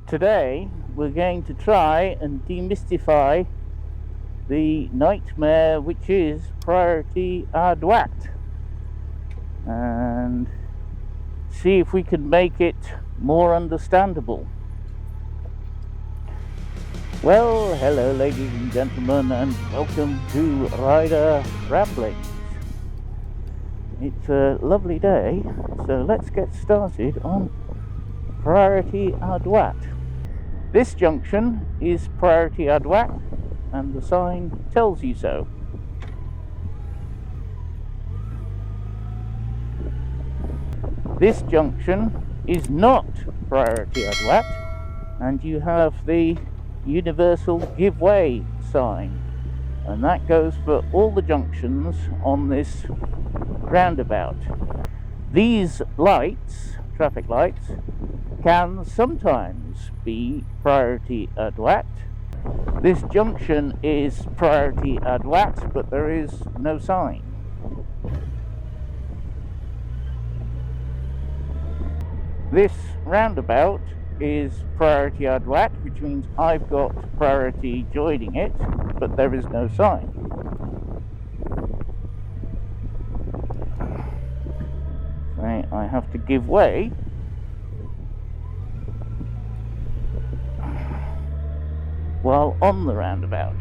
Today we're going to try and demystify the nightmare which is Priorité A Droite and see if we can make it more understandable. Well, hello ladies and gentlemen, and welcome to Rider Ramblings. It's a lovely day, so let's get started on Priorité A Droite. This junction is Priorité A Droite, and the sign tells you so. This junction is not Priorité A Droite, and you have the universal give way sign, and that goes for all the junctions on this roundabout. These lights, traffic lights, can sometimes be Priorité A Droite. This junction is Priorité A Droite, but there is no sign. This roundabout is Priorité A Droite, which means I've got priority joining it, but there is no sign. So I have to give way. While on the roundabout.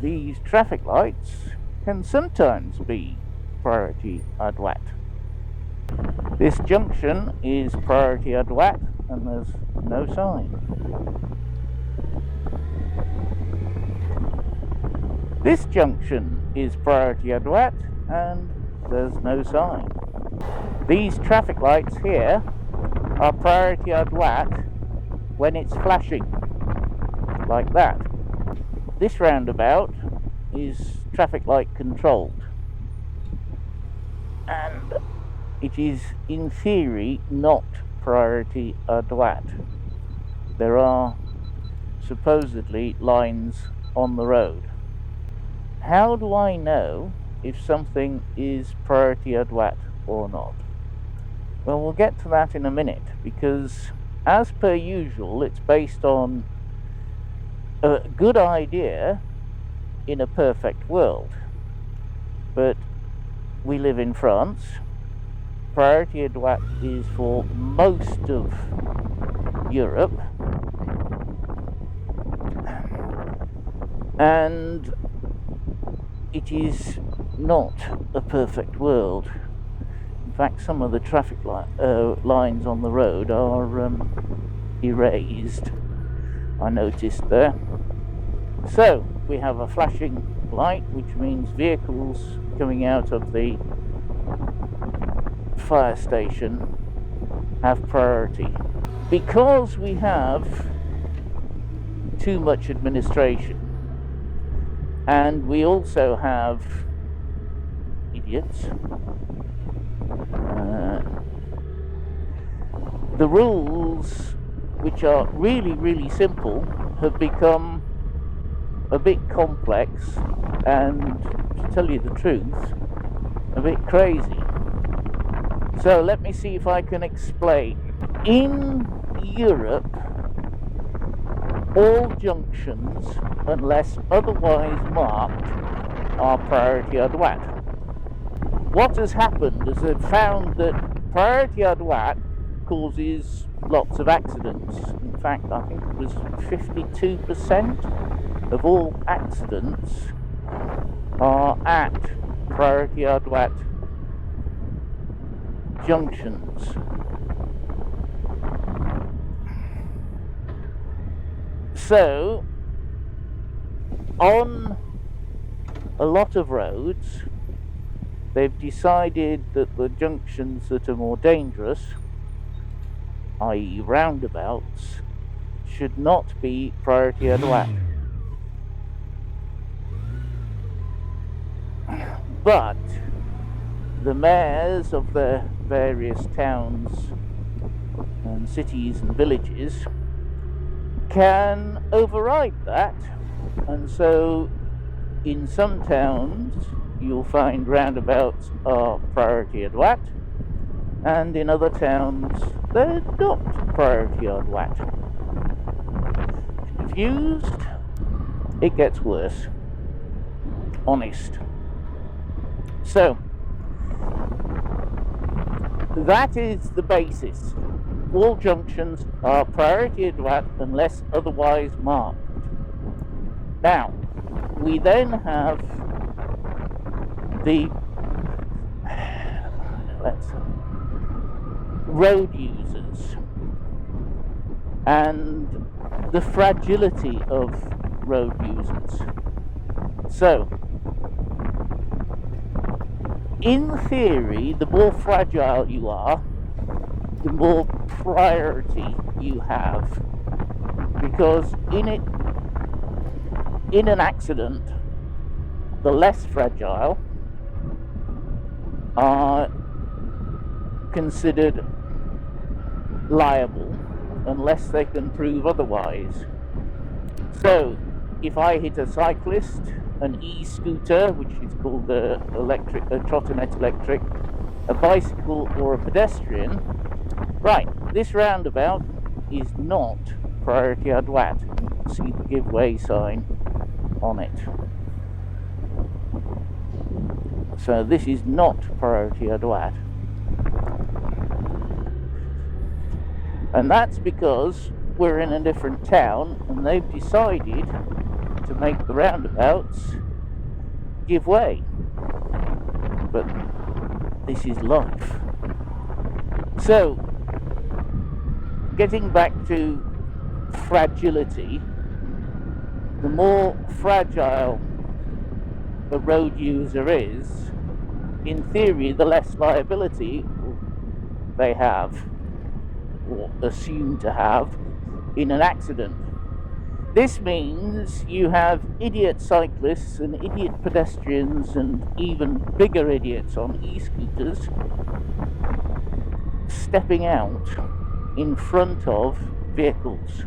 These traffic lights can sometimes be Priorité A Droite. This junction is Priorité A Droite, and there's no sign. This junction is Priorité A Droite, and there's no sign. These traffic lights here are Priorité A Droite when it's flashing, like that. This roundabout is traffic light controlled, and it is in theory not Priorité A Droite. There are supposedly lines on the road. How do I know if something is Priorité A Droite or not? Well, we'll get to that in a minute, because as per usual, it's based on a good idea in a perfect world. But we live in France. Priorité A Droite is for most of Europe. And it is not a perfect world. In fact, some of the traffic lines on the road are erased, I noticed there. So we have a flashing light, which means vehicles coming out of the fire station have priority. Because we have too much administration, and we also have idiots, the rules, which are really simple, have become a bit complex and, to tell you the truth, a bit crazy. So let me see if I can explain. In Europe, all junctions, unless otherwise marked, are Priorité A Droite. What has happened is they've found that Priorité A Droite causes lots of accidents. In fact, I think it was 52% of all accidents are at Priorité A Droite junctions. So, on a lot of roads, they've decided that the junctions that are more dangerous, i.e. roundabouts, should not be Priorité A Droite. But the mayors of the various towns and cities and villages can override that, and so in some towns you'll find roundabouts are Priorité A Droite, and in other towns they're not priority 𝗪𝗏. Confused? It gets worse. Honest. So, that is the basis. All junctions are priority 𝗪𝗏 unless otherwise marked. Now, we then have the road users and the fragility of road users. So, in theory, the more fragile you are, the more priority you have, because in an accident, the less fragile are considered liable unless they can prove otherwise. So, if I hit a cyclist, an e-scooter, which is called a trottinette electric, a bicycle or a pedestrian, right, this roundabout is not priority 𝗪𝗏. See the give way sign on it. So this is not priority 𝗪𝗏. And that's because we're in a different town and they've decided to make the roundabouts give way. But this is life. So, getting back to fragility, the more fragile a road user is, in theory, the less liability they have, or assume to have, in an accident. This means you have idiot cyclists and idiot pedestrians and even bigger idiots on e-scooters stepping out in front of vehicles.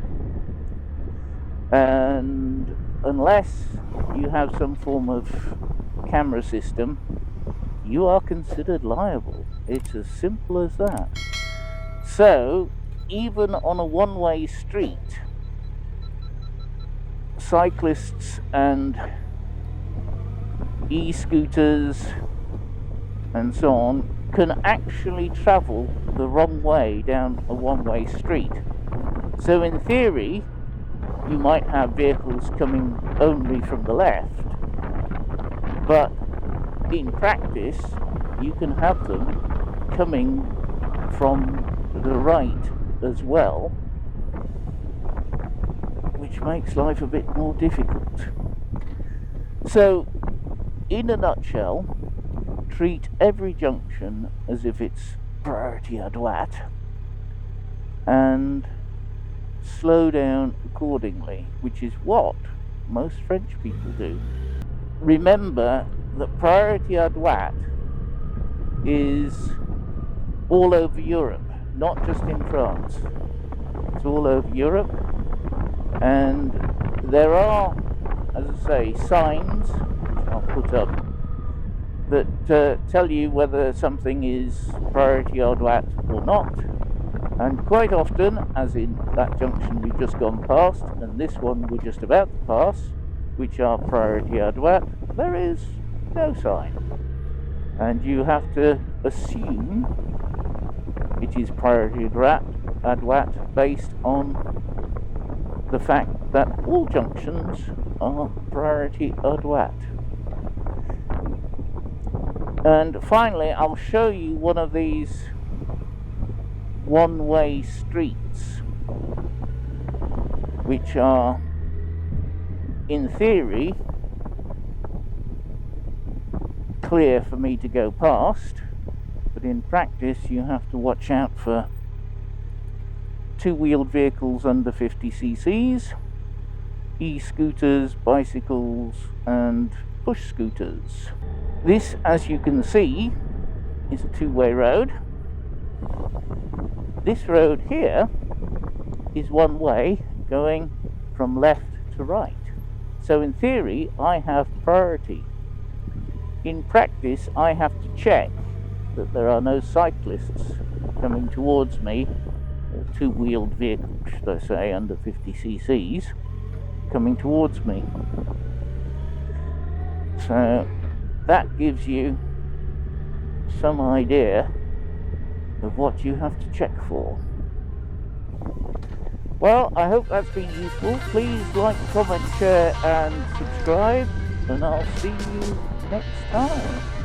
And unless you have some form of camera system, you are considered liable. It's as simple as that. So, even on a one-way street, cyclists and e-scooters and so on can actually travel the wrong way down a one-way street. So in theory, you might have vehicles coming only from the left, but in practice, you can have them coming from the right as well, which makes life a bit more difficult. So, in a nutshell, treat every junction as if it's priority 𝗪𝗏 and slow down accordingly, which is what most French people do. Remember that priority 𝗪𝗏 is all over Europe, not just in France. It's all over Europe, and there are, as I say, signs, which I'll put up, that tell you whether something is priority 𝗪𝗏 or not. And quite often, as in that junction we've just gone past, and this one we're just about to pass, which are priority 𝗪𝗏, there is no sign. And you have to assume it is priority 𝗪𝗏 based on the fact that all junctions are priority 𝗪𝗏. And finally, I'll show you one of these one-way streets, which are, in theory, clear for me to go past, but in practice you have to watch out for two-wheeled vehicles under 50 cc's, e-scooters, bicycles and push scooters. This, as you can see, is a two-way road. This road here is one way going from left to right. So in theory, I have priority. In practice, I have to check that there are no cyclists coming towards me two-wheeled vehicle, should I say, under 50 cc's, coming towards me. So that gives you some idea of what you have to check for. Well, I hope that's been useful. Please like, comment, share and subscribe, and I'll see you next time.